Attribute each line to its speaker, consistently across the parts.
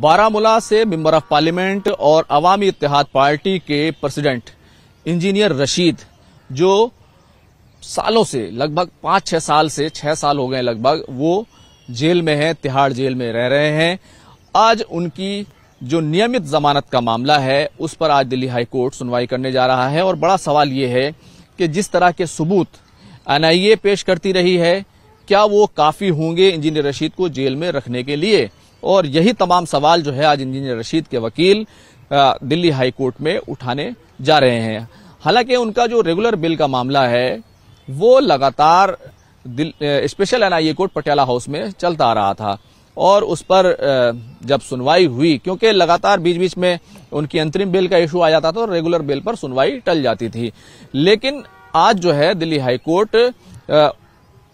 Speaker 1: बारामूला से member of parliament और अवामी इत्तेहाद party के प्रेसिडेंट इंजीनियर रशीद, जो सालों से लगभग 5-6 साल से 6 साल हो गए लगभग वो जेल में हैं, तिहाड़ जेल में रह रहे हैं। आज उनकी जो नियमित जमानत का मामला है उस पर आज दिल्ली हाई कोर्ट सुनवाई करने जा रहा है। और बड़ा सवाल ये है कि जिस तरह के सबूत एनआईए पेश करती रही है, क्या वो काफी होंगे इंजीनियर रशीद को जेल में रखने के लिए? और यही तमाम सवाल जो है आज इंजीनियर रशीद के वकील दिल्ली हाई कोर्ट में उठाने जा रहे हैं। हालांकि उनका जो रेगुलर बेल का मामला है वो लगातार special NIA court Patiala house में चलता आ रहा था और उस पर जब सुनवाई हुई, क्योंकि लगातार बीच बीच में उनकी अंतरिम बेल का इशू आ जाता था और रेगुलर बेल पर सुनवाई टल जाती थी। लेकिन आज जो है दिल्ली हाई कोर्ट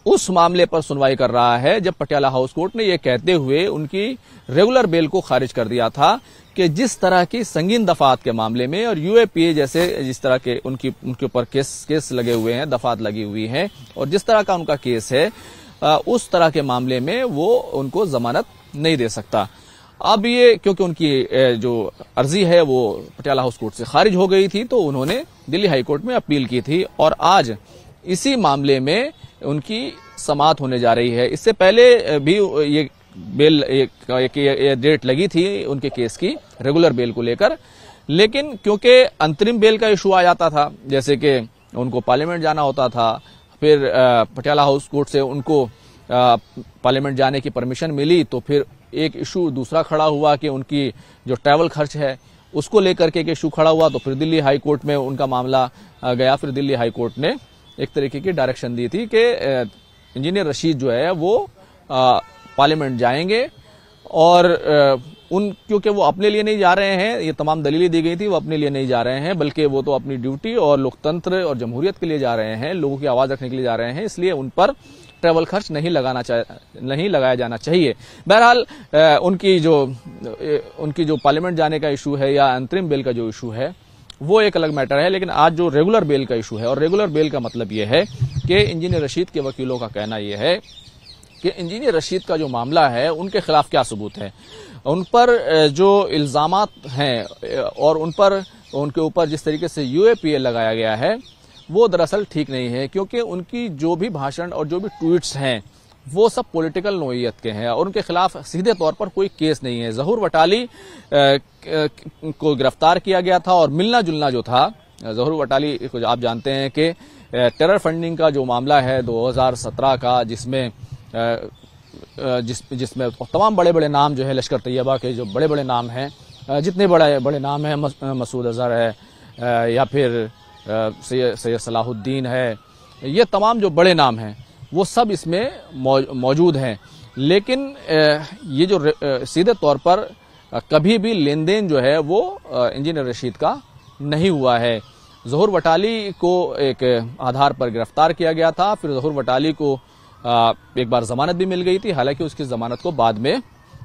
Speaker 1: उस मामले पर सुनवाई कर रहा है जब पटियाला हाउस कोर्ट ने यह कहते हुए उनकी रेगुलर बेल को खारिज कर दिया था कि जिस तरह की संगीन दफात के मामले में और यूएपीए जैसे जिस तरह के उनके ऊपर केस लगे हुए हैं, दफात लगी हुई है और जिस तरह का उनका केस है उस तरह के मामले में वो उनको जमानत नहीं दे सकता। अब ये क्योंकि उनकी जो अर्जी है वो पटियाला हाउस कोर्ट से खारिज हो गई थी तो उन्होंने दिल्ली हाई कोर्ट में अपील की थी और आज इसी मामले में उनकी समाअत होने जा रही है। इससे पहले भी ये बेल एक डेट लगी थी उनके केस की रेगुलर बेल को लेकर, लेकिन क्योंकि अंतरिम बेल का इशू आ जाता था, जैसे कि उनको पार्लियामेंट जाना होता था, फिर पटियाला हाउस कोर्ट से उनको पार्लियामेंट जाने की परमिशन मिली तो फिर एक इशू दूसरा खड़ा हुआ कि उनकी जो ट्रैवल खर्च है उसको लेकर के एक इशू खड़ा हुआ तो फिर दिल्ली हाई कोर्ट में उनका मामला गया। फिर दिल्ली हाई कोर्ट ने एक तरीके की डायरेक्शन दी थी कि इंजीनियर रशीद जो है वो पार्लियामेंट जाएंगे और क्योंकि वो अपने लिए नहीं जा रहे हैं, ये तमाम दलीलें दी गई थी, वो अपने लिए नहीं जा रहे हैं बल्कि वो तो अपनी ड्यूटी और लोकतंत्र और जमहूरियत के लिए जा रहे हैं, लोगों की आवाज रखने के लिए जा रहे हैं, इसलिए उन पर ट्रैवल खर्च नहीं लगाया जाना चाहिए। बहरहाल उनकी जो पार्लियामेंट जाने का इशू है या अंतरिम बेल का जो इशू है वो एक अलग मैटर है, लेकिन आज जो रेगुलर बेल का इशू है और रेगुलर बेल का मतलब यह है कि इंजीनियर रशीद के वकीलों का कहना यह है कि इंजीनियर रशीद का जो मामला है उनके खिलाफ क्या सबूत है, उन पर जो इल्जामात हैं और उनके ऊपर जिस तरीके से यूएपीए लगाया गया है वो दरअसल ठीक नहीं है, क्योंकि उनकी जो भी भाषण और जो भी ट्वीट्स हैं वो सब पॉलिटिकल नोयत के हैं और उनके खिलाफ सीधे तौर पर कोई केस नहीं है। जहूर वटाली को गिरफ्तार किया गया था और मिलना जुलना जो था, जहूर वटाली को आप जानते हैं कि टेरर फंडिंग का जो मामला है 2017 का, जिसमें तमाम बड़े बड़े नाम जो है लश्कर तैयबा के जो बड़े बड़े नाम हैं, जितने बड़े नाम हैं, मसूद अजहर है या फिर सैयद सलाहुद्दीन है, ये तमाम जो बड़े नाम हैं वो सब इसमें मौजूद हैं। लेकिन ये जो सीधे तौर पर कभी भी लेन देन जो है वो इंजीनियर रशीद का नहीं हुआ है। जहूर वटाली को एक आधार पर गिरफ्तार किया गया था, फिर जहूर वटाली को एक बार जमानत भी मिल गई थी, हालांकि उसकी जमानत को बाद में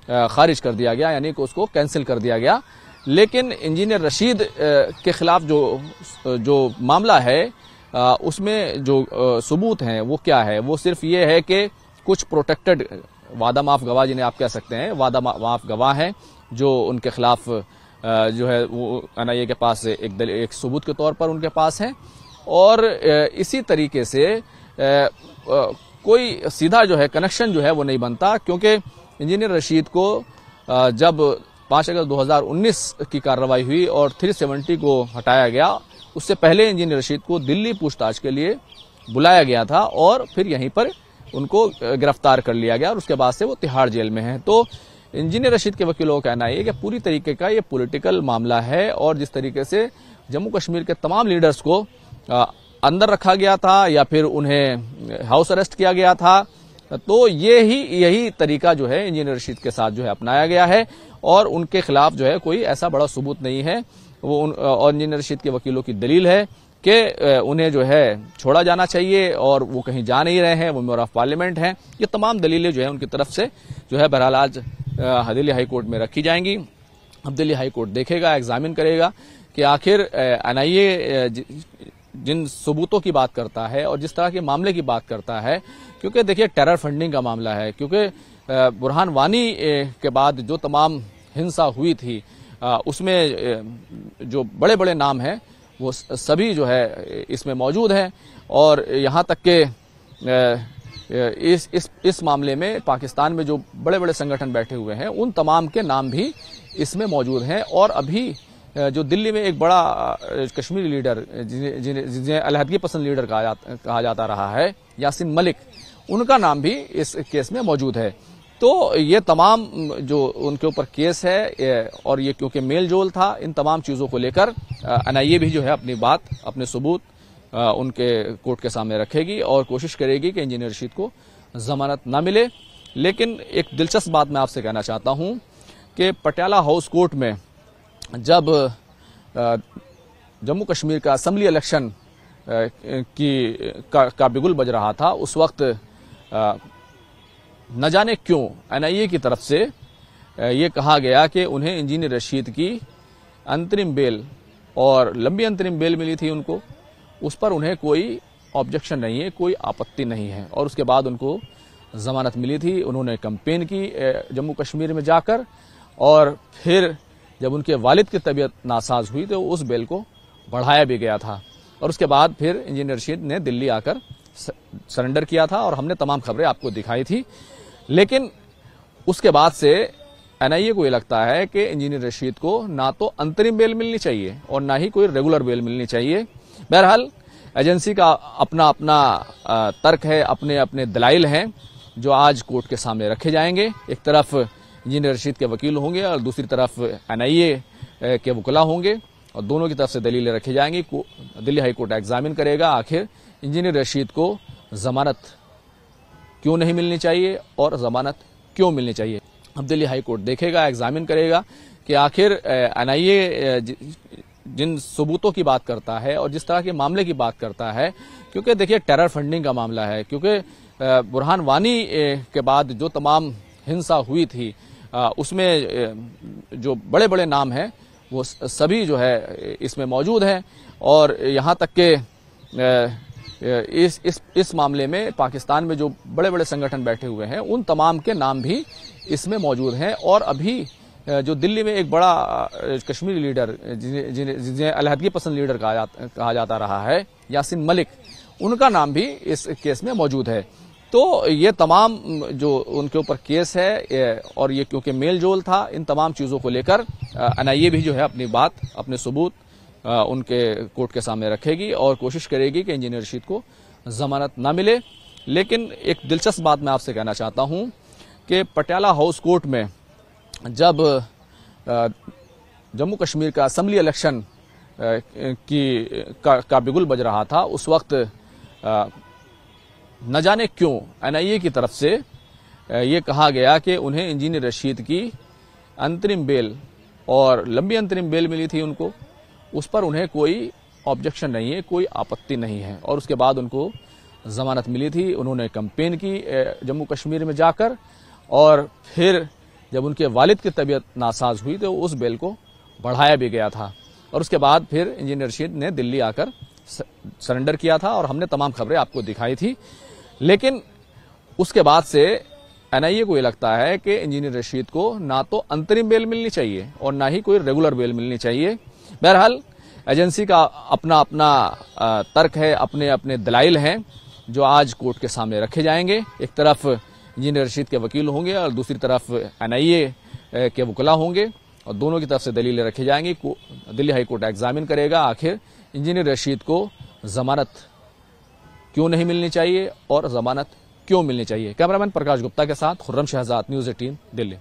Speaker 1: खारिज कर दिया गया, यानी कि उसको कैंसिल कर दिया गया। लेकिन इंजीनियर रशीद के खिलाफ जो मामला है उसमें जो सबूत हैं वो क्या है, वो सिर्फ ये है कि कुछ प्रोटेक्टेड वादा माफ गवाह, जिन्हें आप कह सकते हैं वादा माफ गवाह हैं, जो उनके खिलाफ जो है वो एनआईए के पास एक सबूत के तौर पर उनके पास है। और इसी तरीके से कोई सीधा जो है कनेक्शन जो है वो नहीं बनता, क्योंकि इंजीनियर रशीद को जब 5 अगस्त 2019 की कार्रवाई हुई और 370 को हटाया गया, उससे पहले इंजीनियर रशीद को दिल्ली पूछताछ के लिए बुलाया गया था और फिर यहीं पर उनको गिरफ्तार कर लिया गया और उसके बाद से वो तिहाड़ जेल में हैं। तो इंजीनियर रशीद के वकीलों का कहना है कि पूरी तरीके का ये पॉलिटिकल मामला है और जिस तरीके से जम्मू कश्मीर के तमाम लीडर्स को अंदर रखा गया था या फिर उन्हें हाउस अरेस्ट किया गया था, तो यही तरीका जो है इंजीनियर रशीद के साथ जो है अपनाया गया है और उनके खिलाफ जो है कोई ऐसा बड़ा सबूत नहीं है। और इंजीनियर रशीद के वकीलों की दलील है कि उन्हें जो है छोड़ा जाना चाहिए और वो कहीं जा नहीं रहे हैं, वो मेंबर ऑफ पार्लियामेंट हैं। ये तमाम दलीलें जो है उनकी तरफ से जो है बहरहाल आज दिल्ली हाई कोर्ट में रखी जाएंगी। अब दिल्ली हाई कोर्ट देखेगा, एग्जामिन करेगा कि आखिर एनआईए जिन सबूतों की बात करता है और जिस तरह के मामले की बात करता है, क्योंकि देखिए टेरर फंडिंग का मामला है, क्योंकि बुरहान वानी के बाद जो तमाम हिंसा हुई थी उसमें जो बड़े बड़े नाम हैं वो सभी जो है इसमें मौजूद हैं। और यहाँ तक के इस मामले में पाकिस्तान में जो बड़े बड़े संगठन बैठे हुए हैं उन तमाम के नाम भी इसमें मौजूद हैं। और अभी जो दिल्ली में एक बड़ा कश्मीरी लीडर जिन्हें अलहदगी पसंद लीडर कहा जाता रहा है, यासीन मलिक, उनका नाम भी इस केस में मौजूद है। तो ये तमाम जो उनके ऊपर केस है और ये क्योंकि मेल जोल था, इन तमाम चीज़ों को लेकर एनआईए भी जो है अपनी बात, अपने सबूत उनके कोर्ट के सामने रखेगी और कोशिश करेगी कि इंजीनियर रशीद को जमानत ना मिले। लेकिन एक दिलचस्प बात मैं आपसे कहना चाहता हूं कि पटियाला हाउस कोर्ट में जब जम्मू कश्मीर का असेंबली इलेक्शन का बिगुल बज रहा था, उस वक्त न जाने क्यों एनआईए की तरफ से ये कहा गया कि उन्हें इंजीनियर रशीद की अंतरिम बेल और लंबी अंतरिम बेल मिली थी उनको, उस पर उन्हें कोई ऑब्जेक्शन नहीं है, कोई आपत्ति नहीं है। और उसके बाद उनको जमानत मिली थी। उन्होंने कैंपेन की जम्मू कश्मीर में जाकर, और फिर जब उनके वालिद की तबीयत नासाज हुई तो उस बेल को बढ़ाया भी गया था। और उसके बाद फिर इंजीनियर रशीद ने दिल्ली आकर सरेंडर किया था और हमने तमाम खबरें आपको दिखाई थी। लेकिन उसके बाद से एनआईए को ये लगता है कि इंजीनियर रशीद को ना तो अंतरिम बेल मिलनी चाहिए और ना ही कोई रेगुलर बेल मिलनी चाहिए। बहरहाल एजेंसी का अपना अपना तर्क है, अपने अपने दलाइल हैं जो आज कोर्ट के सामने रखे जाएंगे। एक तरफ इंजीनियर रशीद के वकील होंगे और दूसरी तरफ एनआईए के वकील होंगे और दोनों की तरफ से दलीलें रखी जाएंगी। दिल्ली हाई कोर्ट एग्जामिन करेगा आखिर इंजीनियर रशीद को जमानत क्यों नहीं मिलनी चाहिए और जमानत क्यों मिलनी चाहिए। अब दिल्ली हाई कोर्ट देखेगा, एग्जामिन करेगा कि आखिर एनआईए जिन सबूतों की बात करता है और जिस तरह के मामले की बात करता है, क्योंकि देखिए टेरर फंडिंग का मामला है, क्योंकि बुरहान वानी के बाद जो तमाम हिंसा हुई थी उसमें जो बड़े बड़े नाम हैं वो सभी जो है इसमें मौजूद हैं। और यहाँ तक के इस मामले में पाकिस्तान में जो बड़े बड़े संगठन बैठे हुए हैं उन तमाम के नाम भी इसमें मौजूद हैं। और अभी जो दिल्ली में एक बड़ा कश्मीरी लीडर जिन्हें अलहदगी पसंद लीडर कहा जाता रहा है, यासीन मलिक, उनका नाम भी इस केस में मौजूद है। तो ये तमाम जो उनके ऊपर केस है और ये क्योंकि मेल जोल था, इन तमाम चीज़ों को लेकर एनआईए भी जो है अपनी बात, अपने सबूत उनके कोर्ट के सामने रखेगी और कोशिश करेगी कि इंजीनियर रशीद को जमानत ना मिले। लेकिन एक दिलचस्प बात मैं आपसे कहना चाहता हूं कि पटियाला हाउस कोर्ट में जब जम्मू कश्मीर का असेंबली इलेक्शन का बिगुल बज रहा था, उस वक्त न जाने क्यों एनआईए की तरफ से ये कहा गया कि उन्हें इंजीनियर रशीद की अंतरिम बेल और लंबी अंतरिम बेल मिली थी उनको, उस पर उन्हें कोई ऑब्जेक्शन नहीं है, कोई आपत्ति नहीं है। और उसके बाद उनको जमानत मिली थी। उन्होंने कैंपेन की जम्मू कश्मीर में जाकर, और फिर जब उनके वालिद की तबीयत नासाज हुई तो उस बेल को बढ़ाया भी गया था। और उसके बाद फिर इंजीनियर रशीद ने दिल्ली आकर सरेंडर किया था और हमने तमाम खबरें आपको दिखाई थी। लेकिन उसके बाद से एनआईए को ये लगता है कि इंजीनियर रशीद को ना तो अंतरिम बेल मिलनी चाहिए और ना ही कोई रेगुलर बेल मिलनी चाहिए। बहरहाल एजेंसी का अपना अपना तर्क है, अपने अपने दलाइल हैं जो आज कोर्ट के सामने रखे जाएंगे। एक तरफ इंजीनियर रशीद के वकील होंगे और दूसरी तरफ एनआईए के वकील होंगे और दोनों की तरफ से दलीलें रखी जाएंगी। दिल्ली हाई कोर्ट एग्जामिन करेगा आखिर इंजीनियर रशीद को जमानत क्यों नहीं मिलनी चाहिए और जमानत क्यों मिलनी चाहिए। कैमरामैन प्रकाश गुप्ता के साथ खुर्रम शहजाद, न्यूज़ 18 दिल्ली।